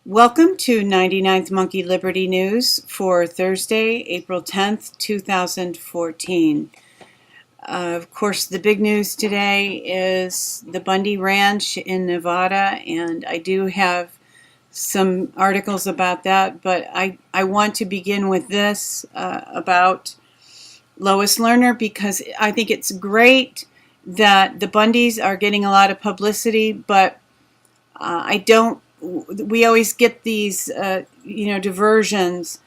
Welcome to 99th Monkey Liberty News for Thursday, April 10th, 2014. Of course, the big news today is the Bundy Ranch in Nevada, and I do have some articles about that, but I want to begin with this about Lois Lerner, because I think it's great that the Bundys are getting a lot of publicity, but we always get these, diversions,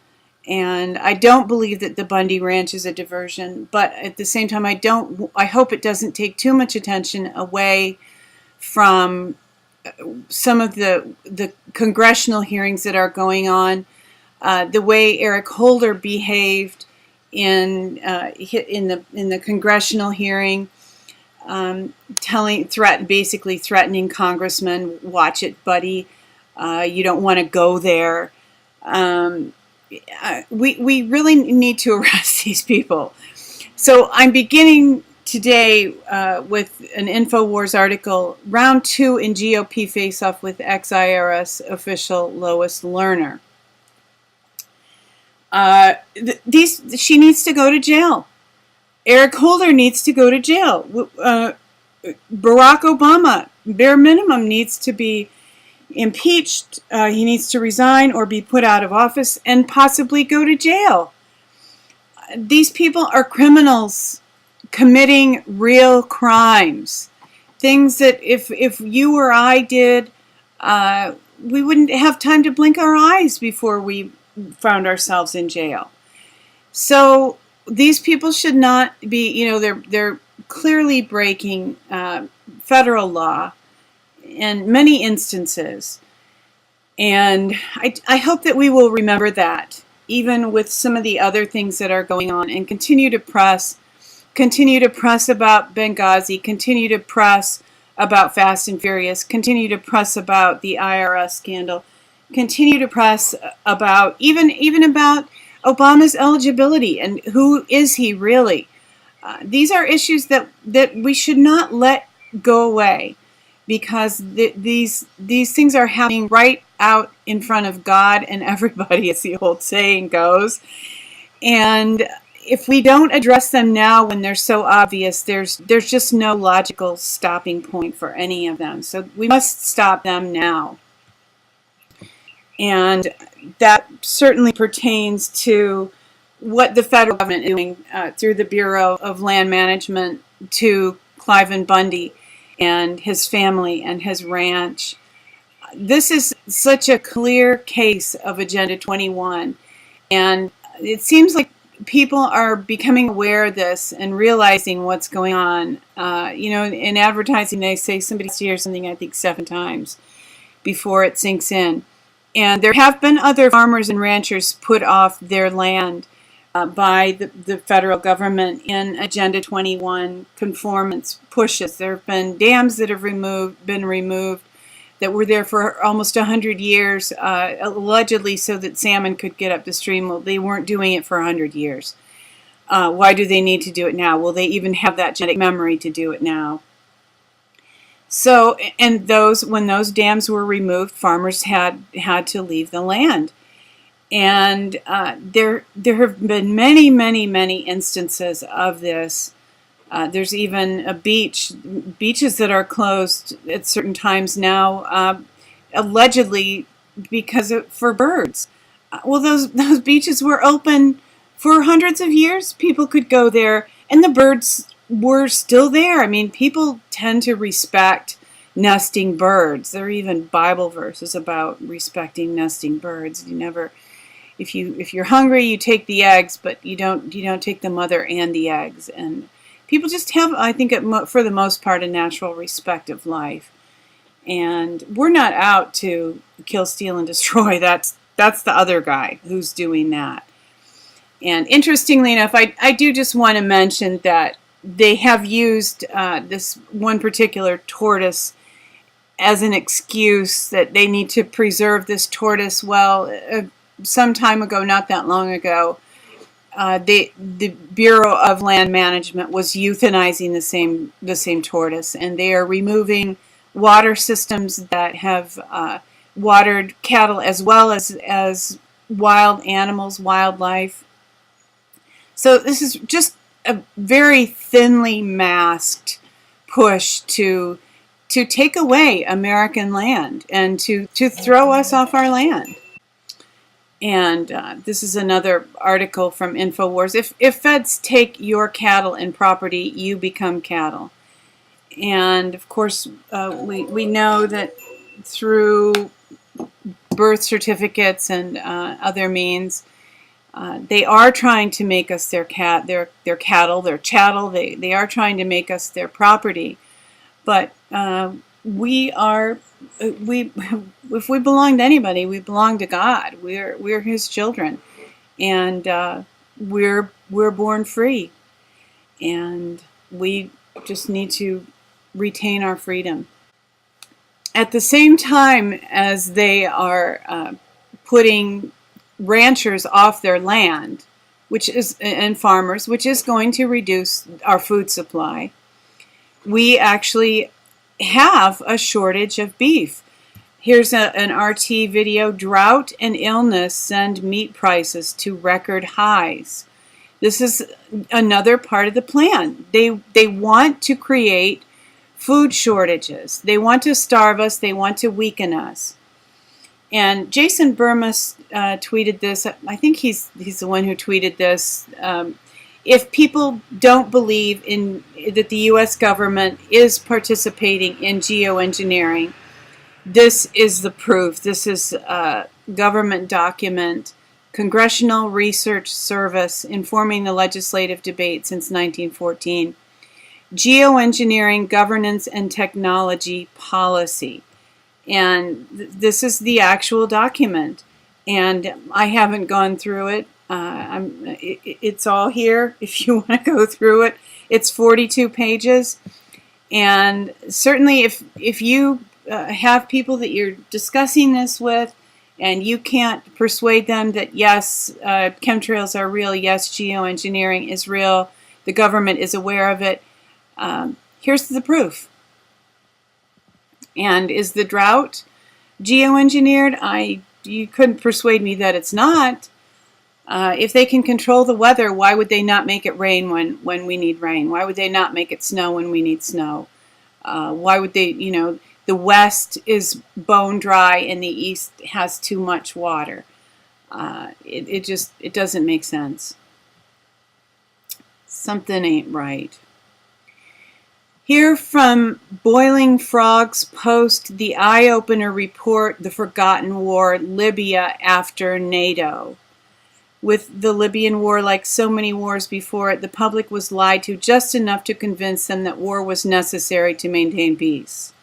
and I don't believe that the Bundy Ranch is a diversion, but at the same time, I hope it doesn't take too much attention away from some of the congressional hearings that are going on, the way Eric Holder behaved in the congressional hearing, basically threatening congressmen, watch it, buddy. You don't want to go there. We really need to arrest these people. So I'm beginning today with an InfoWars article, round 2 in GOP face-off with ex-IRS official Lois Lerner. She needs to go to jail. Eric Holder needs to go to jail. Barack Obama, bare minimum, needs to be impeached. He needs to resign or be put out of office and possibly go to jail. These people are criminals committing real crimes. Things that if you or I did, we wouldn't have time to blink our eyes before we found ourselves in jail. So these people should not be, they're clearly breaking federal law in many instances. And I hope that we will remember that, even with some of the other things that are going on, and continue to press about Benghazi, continue to press about Fast and Furious, continue to press about the IRS scandal, continue to press about even about Obama's eligibility and who is he really. These are issues that we should not let go away, because these things are happening right out in front of God and everybody, as the old saying goes. And if we don't address them now when they're so obvious, there's just no logical stopping point for any of them. So we must stop them now. And that certainly pertains to what the federal government is doing through the Bureau of Land Management to Cliven Bundy and his family and his ranch. This is such a clear case of Agenda 21. And it seems like people are becoming aware of this and realizing what's going on. In advertising, they say somebody has to hear something, I think, 7 times before it sinks in. And there have been other farmers and ranchers put off their land by the federal government in Agenda 21 conformance pushes. There have been dams that have been removed that were there for almost 100 years, allegedly so that salmon could get up the stream. Well, they weren't doing it for 100 years. Why do they need to do it now? Will they even have that genetic memory to do it now? So, and when those dams were removed, farmers had to leave the land. And there have been many, many, many instances of this. There's even beaches that are closed at certain times now, allegedly for birds. Well, those beaches were open for hundreds of years. People could go there, and the birds were still there. I mean, people tend to respect nesting birds. There are even Bible verses about respecting nesting birds. If you're hungry, you take the eggs, but you don't take the mother and the eggs. And people just have, I think, for the most part, a natural respect of life. And we're not out to kill, steal, and destroy. That's the other guy who's doing that. And interestingly enough, I do just want to mention that they have used this one particular tortoise as an excuse that they need to preserve this tortoise. Well, some time ago, not that long ago, the Bureau of Land Management was euthanizing the same tortoise, and they are removing water systems that have watered cattle as well as wild animals, wildlife. So this is just a very thinly masked push to take away American land and to throw us off our land. And this is another article from InfoWars. If feds take your cattle and property, you become cattle. And of course, we know that through birth certificates and other means, they are trying to make us their cattle, their chattel. They are trying to make us their property. But if we belong to anybody, we belong to God. We're His children, and we're born free, and we just need to retain our freedom. At the same time as they are putting ranchers off their land, and farmers, which is going to reduce our food supply, we actually have a shortage of beef. Here's an RT video. Drought and illness send meat prices to record highs. This is another part of the plan. They want to create food shortages. They want to starve us. They want to weaken us. And Jason Burmas tweeted this. I think he's the one who tweeted this. If people don't believe that the U.S. government is participating in geoengineering, this is the proof. This is a government document, Congressional Research Service, informing the legislative debate since 1914. Geoengineering Governance and Technology Policy. And this is the actual document. And I haven't gone through it. It's all here if you want to go through it. It's 42 pages. And certainly if you have people that you're discussing this with and you can't persuade them that yes, chemtrails are real, yes, geoengineering is real, the government is aware of it, here's the proof. And is the drought geoengineered? You couldn't persuade me that it's not. If they can control the weather, why would they not make it rain when we need rain? Why would they not make it snow when we need snow? Why would they, the West is bone dry and the East has too much water. It doesn't make sense. Something ain't right. Here from Boiling Frogs Post, the EyeOpener report, The Forgotten War, Libya after NATO. With the Libyan war, like so many wars before it, the public was lied to just enough to convince them that war was necessary to maintain peace.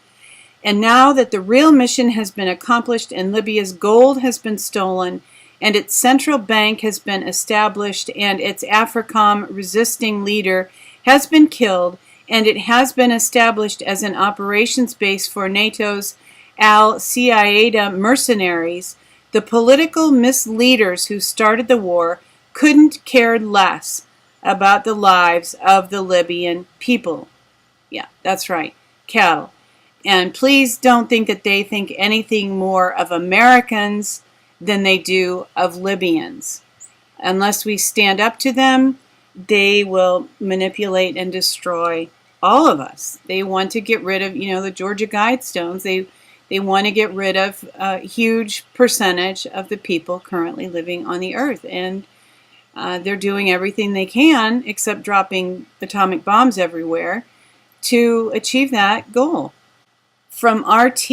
And now that the real mission has been accomplished and Libya's gold has been stolen and its central bank has been established and its AFRICOM resisting leader has been killed and it has been established as an operations base for NATO's Al-Qaeda mercenaries, the political misleaders who started the war couldn't care less about the lives of the Libyan people. Yeah, that's right, cattle. And please don't think that they think anything more of Americans than they do of Libyans. Unless we stand up to them, they will manipulate and destroy all of us. They want to get rid of, the Georgia Guidestones. They want to get rid of a huge percentage of the people currently living on the earth. And they're doing everything they can, except dropping atomic bombs everywhere, to achieve that goal. From RT,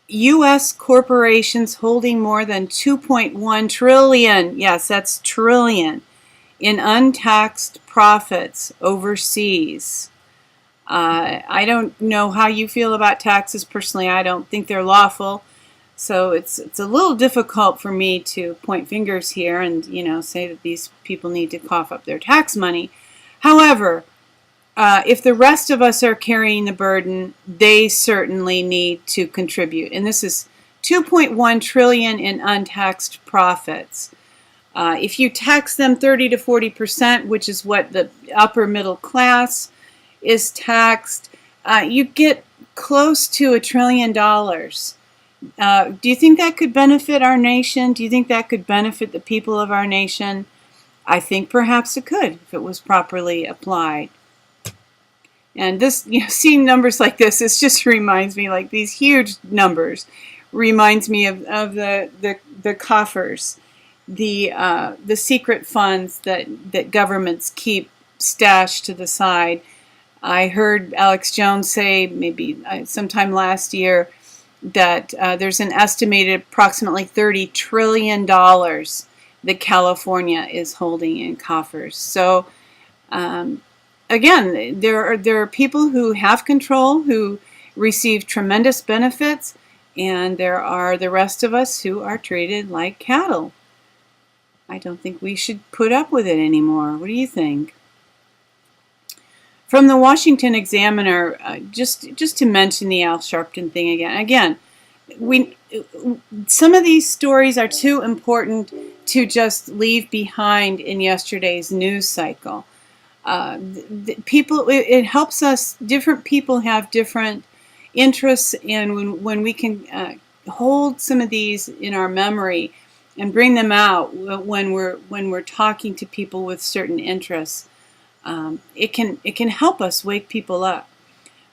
U.S. corporations holding more than $2.1 trillion, yes, that's trillion, in untaxed profits overseas. I don't know how you feel about taxes. Personally, I don't think they're lawful. So it's a little difficult for me to point fingers here and, say that these people need to cough up their tax money. However, if the rest of us are carrying the burden, they certainly need to contribute. And this is $2.1 trillion in untaxed profits. If you tax them 30 to 40%, which is what the upper middle class is taxed, you get close to $1 trillion. Do you think that could benefit our nation? Do you think that could benefit the people of our nation? I think perhaps it could if it was properly applied. And this, seeing numbers like this just reminds me, like these huge numbers, reminds me of the coffers, the secret funds that governments keep stashed to the side. I heard Alex Jones say maybe sometime last year that there's an estimated approximately $30 trillion that California is holding in coffers. So again, there are people who have control, who receive tremendous benefits, and there are the rest of us who are treated like cattle. I don't think we should put up with it anymore. What do you think? From the Washington Examiner, just to mention the Al Sharpton thing again, some of these stories are too important to just leave behind in yesterday's news cycle. It helps us. Different people have different interests, and when we can hold some of these in our memory and bring them out when we're talking to people with certain interests, it can help us wake people up.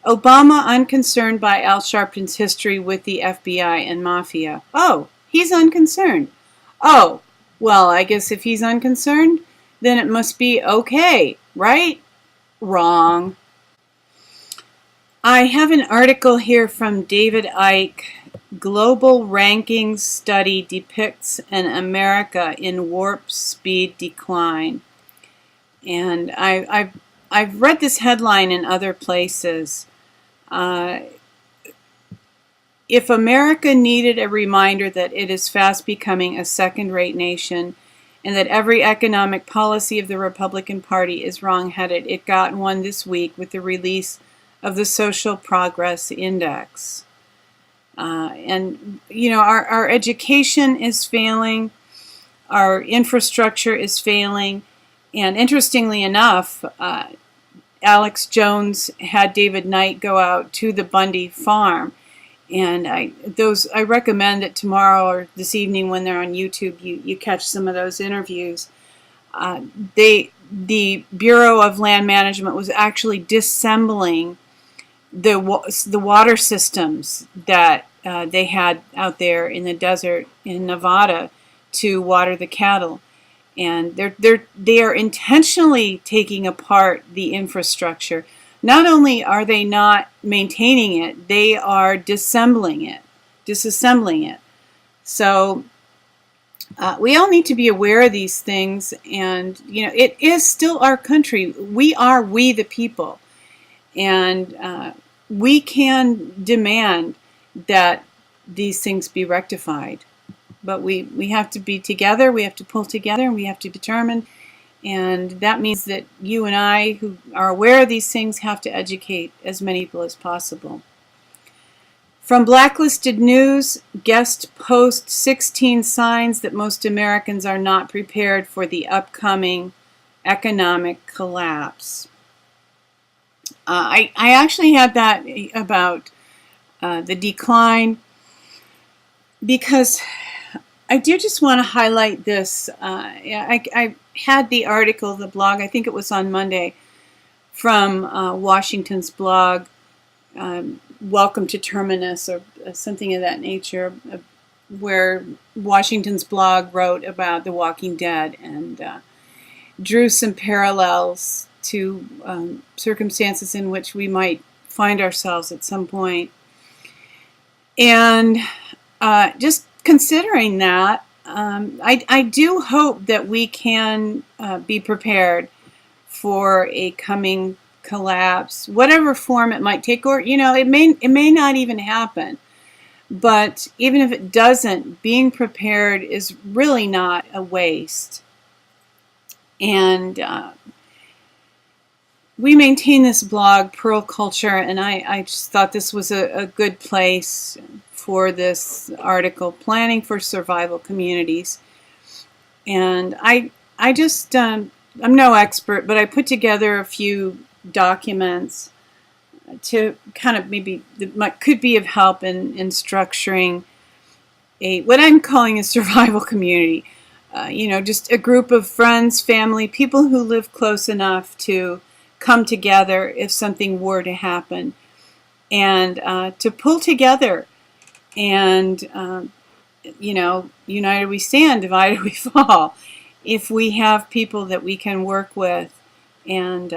Obama unconcerned by Al Sharpton's history with the FBI and Mafia. Oh, he's unconcerned. Oh, well, I guess if he's unconcerned, then it must be okay, right? Wrong. I have an article here from David Icke. Global Rankings Study Depicts an America in Warp Speed Decline. And I've read this headline in other places. If America needed a reminder that it is fast becoming a second-rate nation and that every economic policy of the Republican Party is wrong-headed, it got one this week with the release of the Social Progress Index. And, our education is failing, our infrastructure is failing, and interestingly enough, Alex Jones had David Knight go out to the Bundy farm, and I recommend that tomorrow or this evening when they're on YouTube, you catch some of those interviews. The Bureau of Land Management was actually disassembling the water systems that they had out there in the desert in Nevada to water the cattle. And they are intentionally taking apart the infrastructure. Not only are they not maintaining it, they are disassembling it. So we all need to be aware of these things. And it is still our country. We the people, and we can demand that these things be rectified. But we have to be together, we have to pull together, and we have to be determined. And that means that you and I, who are aware of these things, have to educate as many people as possible. From Blacklisted News, guest post 16 signs that most Americans are not prepared for the upcoming economic collapse. I actually had that about the decline because I do just want to highlight this. I had the article, the blog, I think it was on Monday, from Washington's blog, Welcome to Terminus, or something of that nature, where Washington's blog wrote about The Walking Dead and drew some parallels to circumstances in which we might find ourselves at some point. And just considering that, I do hope that we can be prepared for a coming collapse, whatever form it might take, or it may not even happen. But even if it doesn't, being prepared is really not a waste. And we maintain this blog, Pearl Culture, and I just thought this was a good place for this article, Planning for Survival Communities. And I just, I'm no expert, but I put together a few documents to kind of maybe that could be of help in structuring what I'm calling a survival community. Just a group of friends, family, people who live close enough to come together if something were to happen, and to pull together and, united we stand, divided we fall. If we have people that we can work with, and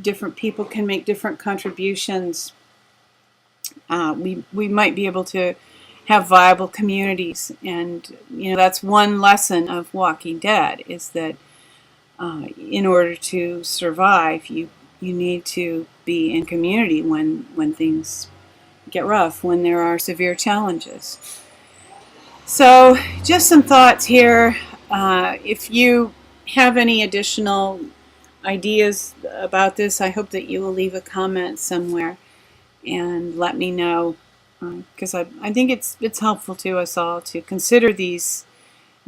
different people can make different contributions, we might be able to have viable communities. And that's one lesson of Walking Dead, is that in order to survive, you need to be in community when things get rough, when there are severe challenges. So just some thoughts here. If you have any additional ideas about this, I hope that you will leave a comment somewhere and let me know, because I think it's helpful to us all to consider these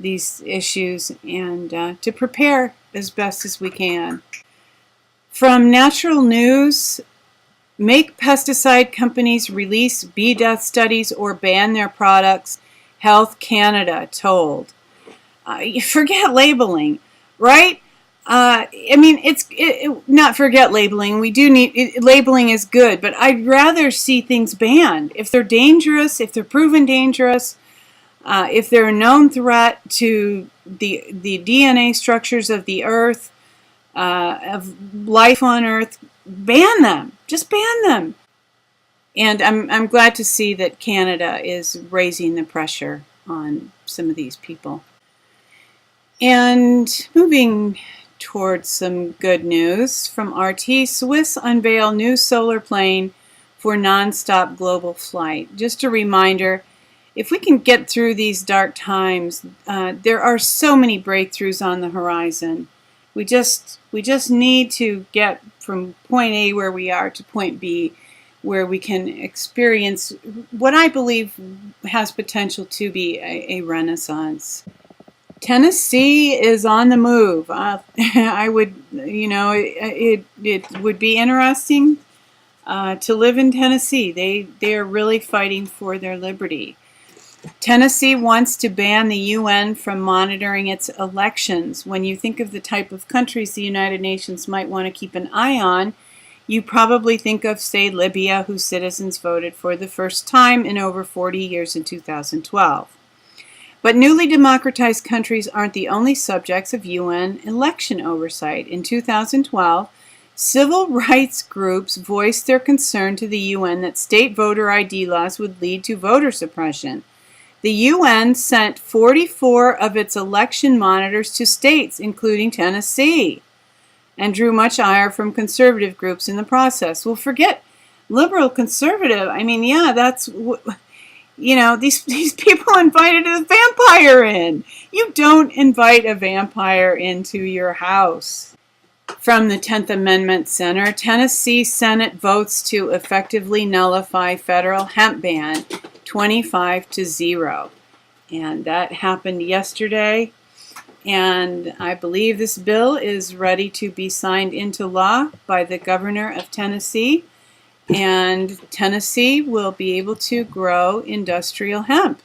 issues and to prepare as best as we can. From Natural News, make pesticide companies release bee death studies or ban their products, Health Canada told. Forget labeling, right? Not forget labeling. We do need labeling is good, but I'd rather see things banned if they're dangerous, if they're proven dangerous, if they're a known threat to the DNA structures of the Earth, of life on Earth. Ban them. Just ban them. And I'm glad to see that Canada is raising the pressure on some of these people. And moving towards some good news from RT, Swiss unveil new solar plane for non-stop global flight. Just a reminder, if we can get through these dark times, there are so many breakthroughs on the horizon. We just need to get from point A where we are to point B, where we can experience what I believe has potential to be a renaissance. Tennessee is on the move. I would, it would be interesting to live in Tennessee. They are really fighting for their liberty. Tennessee wants to ban the UN from monitoring its elections. When you think of the type of countries the United Nations might want to keep an eye on, you probably think of, say, Libya, whose citizens voted for the first time in over 40 years in 2012. But newly democratized countries aren't the only subjects of UN election oversight. In 2012, civil rights groups voiced their concern to the UN that state voter ID laws would lead to voter suppression. The UN sent 44 of its election monitors to states, including Tennessee, and drew much ire from conservative groups in the process. Well, forget liberal conservative. That's... these people invited a vampire in. You don't invite a vampire into your house. From the 10th Amendment Center, Tennessee Senate votes to effectively nullify federal hemp ban, 25-0. And that happened yesterday. And I believe this bill is ready to be signed into law by the governor of Tennessee. And Tennessee will be able to grow industrial hemp.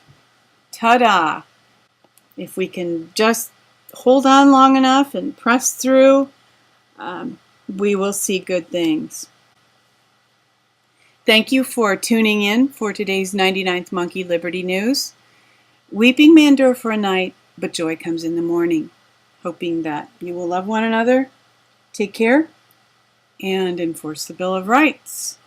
Ta-da! If we can just hold on long enough and press through, we will see good things. Thank you for tuning in for today's 99th Monkey Liberty News. Weeping may endure for a night, but joy comes in the morning. Hoping that you will love one another, take care, and enforce the Bill of Rights.